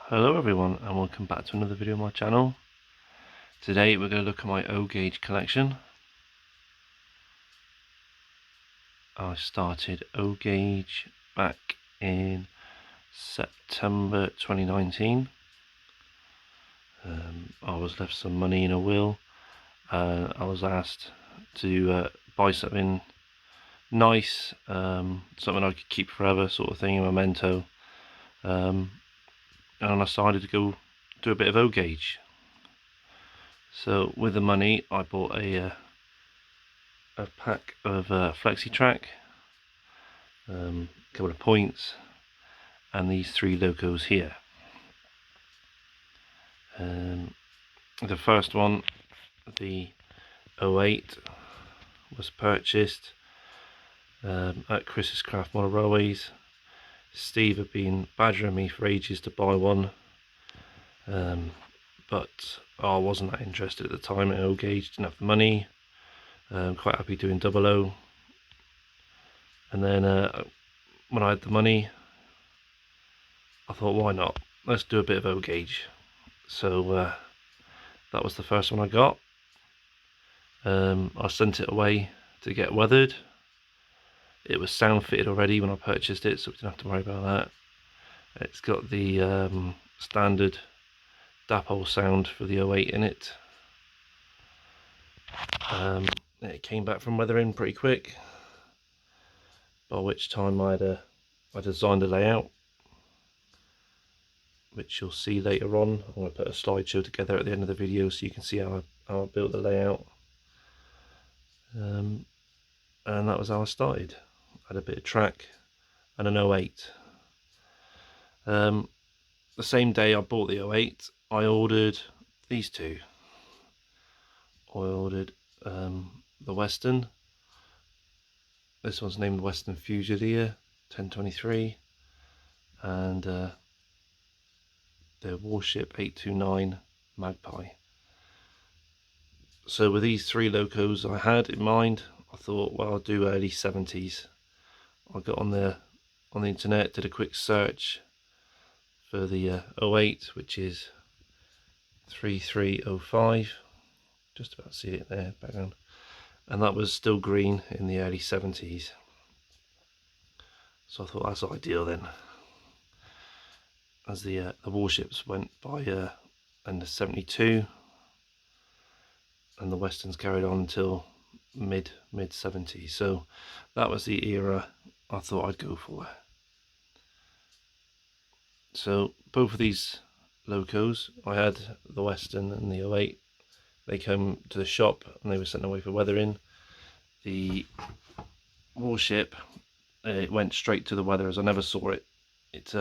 Hello everyone and welcome back to another video on my channel. Today we're going to look at my O gauge collection. I started O gauge back in September 2019. I was left some money in a will. I was asked to buy something nice, something I could keep forever sort of thing, a memento. And I decided to go do a bit of O gauge. So with the money I bought a pack of flexi track, a couple of points, and these three locos here. The first one, the 08, was purchased at Chris's Craft Motor Railways. Steve had been badgering me for ages to buy one, but I wasn't that interested at the time at O gauge, didn't have the money. Quite happy doing 00. And then when I had the money, I thought, why not? Let's do a bit of O gauge. So that was the first one I got. I sent it away to get weathered. It was sound fitted already when I purchased it, so we didn't have to worry about that. It's got the standard dapole sound for the 08 in it. It came back from weathering pretty quick, by which time I designed the layout, which you'll see later on. I'm going to put a slideshow together at the end of the video so you can see how I built the layout. And that was how I started. I had a bit of track and an 08. The same day I bought the 08, I ordered these two. I ordered the Western. This one's named Western Fusilier 1023, and the Warship 829 Magpie. So with these three locos I had in mind, I thought, well, I'll do early 70s. I got on the internet, did a quick search for the 08, which is 3305. Just about see it there, background. And that was still green in the early 70s. So I thought that's ideal then. As the warships went by in the 72, and the Westerns carried on until mid 70s. So that was the era I thought I'd go for. So both of these locos, I had the Western and the 08. They came to the shop and they were sent away for weathering. The Warship, it went straight to the weatherers. I never saw it. It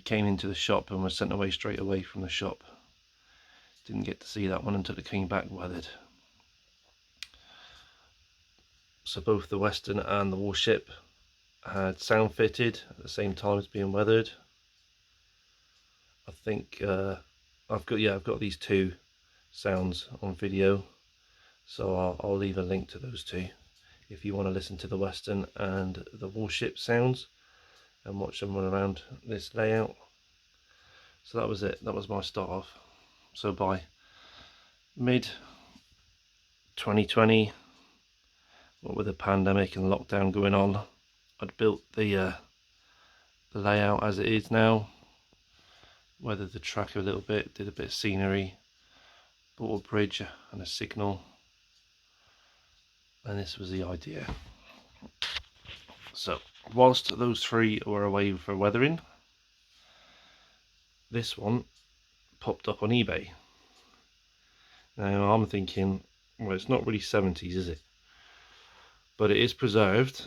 came into the shop and was sent away straight away from the shop. Didn't get to see that one until it came back weathered. So both the Western and the Warship had sound fitted at the same time as being weathered. I think I've got these two sounds on video, so I'll leave a link to those two if you want to listen to the Western and the Warship sounds and watch them run around this layout. So that was it. That was my start off. So by mid 2020, what with the pandemic and lockdown going on, I'd built the layout as it is now, weathered the track a little bit, did a bit of scenery, bought a bridge and a signal, and this was the idea. So whilst those three were away for weathering, this one popped up on eBay. Now I'm thinking, well, it's not really 70s, is it? But it is preserved.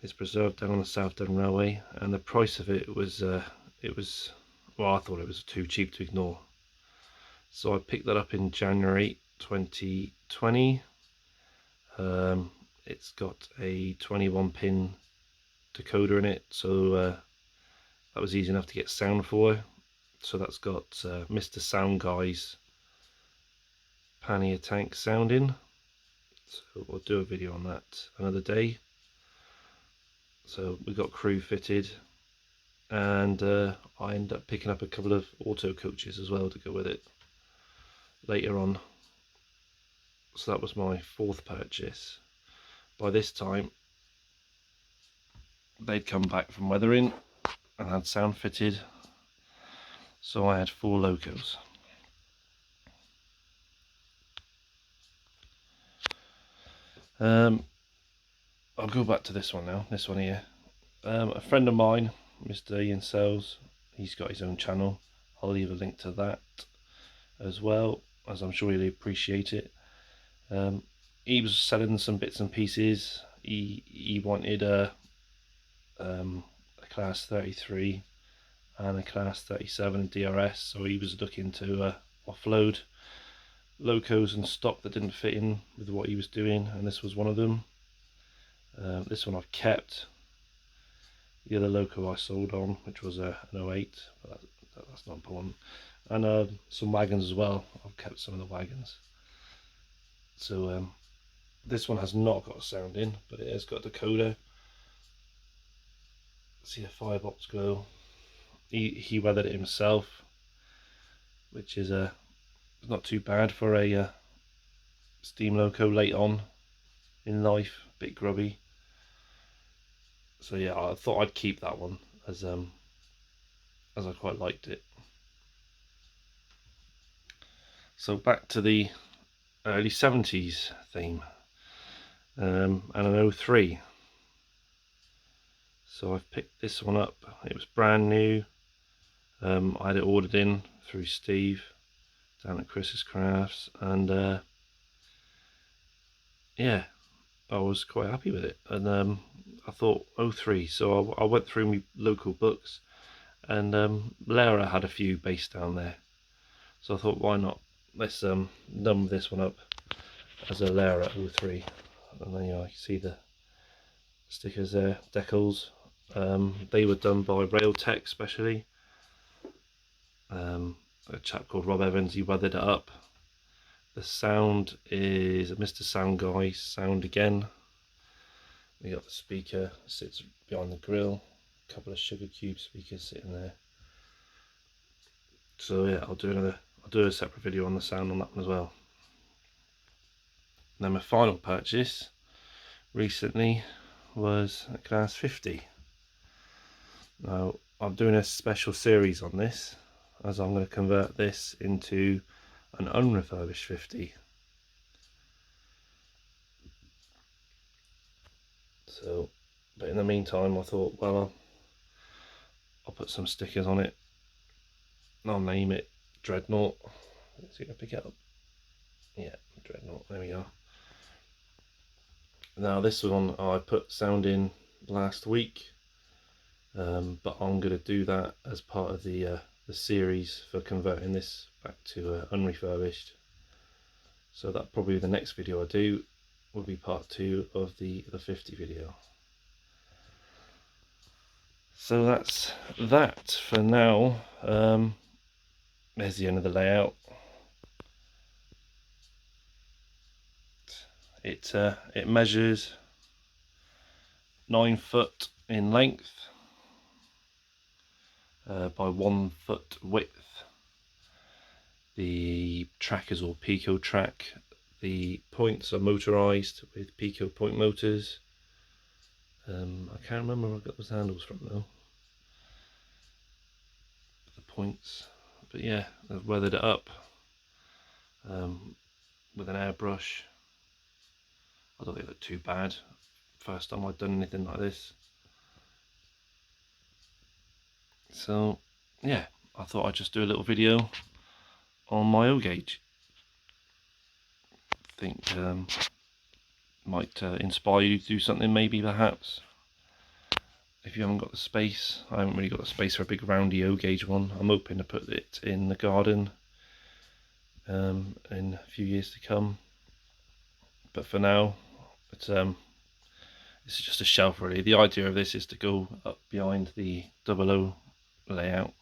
It's preserved down on the South Devon Railway, and the price of it was well, I thought it was too cheap to ignore. So I picked that up in January 2020. It's got a 21 pin decoder in it, so that was easy enough to get sound for. So that's got Mr. Sound Guy's pannier tank sound in. So we'll do a video on that another day. So we got crew fitted, and I ended up picking up a couple of auto coaches as well to go with it later on. So that was my fourth purchase. By this time they'd come back from weathering and had sound fitted, so I had 4 locos. I'll go back to this one now, this one here. A friend of mine, Mr. Ian Sells, he's got his own channel. I'll leave a link to that as well, as I'm sure he'll appreciate it. He was selling some bits and pieces. He wanted a class 33 and a class 37 DRS, so he was looking to offload locos and stock that didn't fit in with what he was doing, and this was one of them. This one I've kept. The other loco I sold on, which was an 08, but that's not important. And some wagons as well. I've kept some of the wagons. So this one has not got a sound in, but it has got a decoder. See the firebox glow. He weathered it himself, which is not too bad for a steam loco late on in life. A bit grubby. So yeah, I thought I'd keep that one as I quite liked it. So back to the early 70s theme, and an 03. So I've picked this one up. It was brand new. I had it ordered in through Steve down at Chris's Crafts, and yeah, I was quite happy with it. And I thought 03, so I went through my local books, and Lara had a few based down there, so I thought, why not, let's number this one up as a Lara 03. And then, you know, you see the stickers there, decals. They were done by Rail Tech specially. A chap called Rob Evans, he weathered it up. The sound is Mr. Sound Guy sound again. We got the speaker sits behind the grill, a couple of sugar cube speakers sitting there. So yeah, I'll do a separate video on the sound on that one as well. And then my final purchase recently was a class 50. Now I'm doing a special series on this, as I'm going to convert this into an unrefurbished 50. So, but in the meantime I thought, well, I'll put some stickers on it. I'll name it Dreadnought. Let's see if I pick it up. Yeah, Dreadnought, there we are. Now this one I put sound in last week, but I'm going to do that as part of the series for converting this back to unrefurbished. So that probably the next video I do will be part 2 of the 50 video. So that's that for now. There's the end of the layout. It measures 9 foot in length by 1 foot width. The track is all Pico track. The points are motorized with Pico point motors. I can't remember where I got those handles from though. The points, but yeah, I've weathered it up with an airbrush. I don't think it looked too bad. First time I'd done anything like this. So yeah, I thought I'd just do a little video on my O gauge. Think might inspire you to do something, maybe, perhaps. If you haven't got the space, I haven't really got the space for a big roundy O gauge one. I'm hoping to put it in the garden in a few years to come. But for now, it's just a shelf really. The idea of this is to go up behind the 00 layout.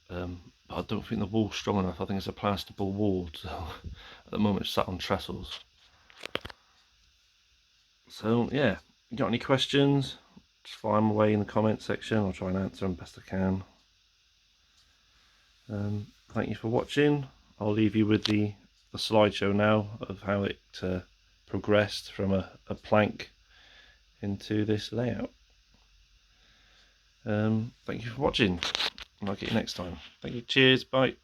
But I don't think the wall's strong enough. I think it's a plasterboard wall, so at the moment it's sat on trestles. So yeah, you got any questions? just fire them away in the comment section. I'll try and answer them best I can. Thank you for watching. I'll leave you with the slideshow now of how it progressed from a plank into this layout. Thank you for watching, and I'll get you next time. Thank you, cheers, bye.